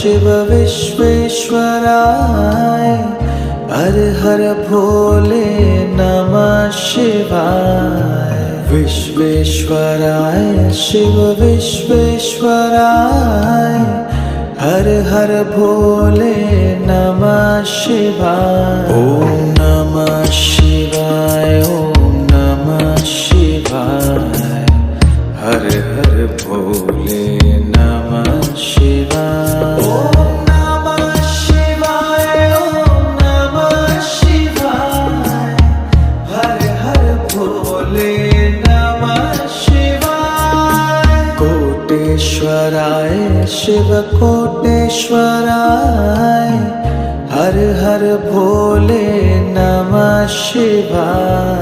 शिव विश्वेश्वराय हर हर भोले नमः शिवाय। विश्वेश्वराय शिव विश्वेश्वराय हर हर भोले नमः शिवाय। ओम नमः शिवाय ओम नमः शिवाय हर हर भोले नमः शिवाय। ओम नमः शिवाय ओम नमः शिवाय हर हर भोले नमः शिवाय। कोटेश्वराय शिव कोटेश्वराय हर हर भोले नमः शिवाय।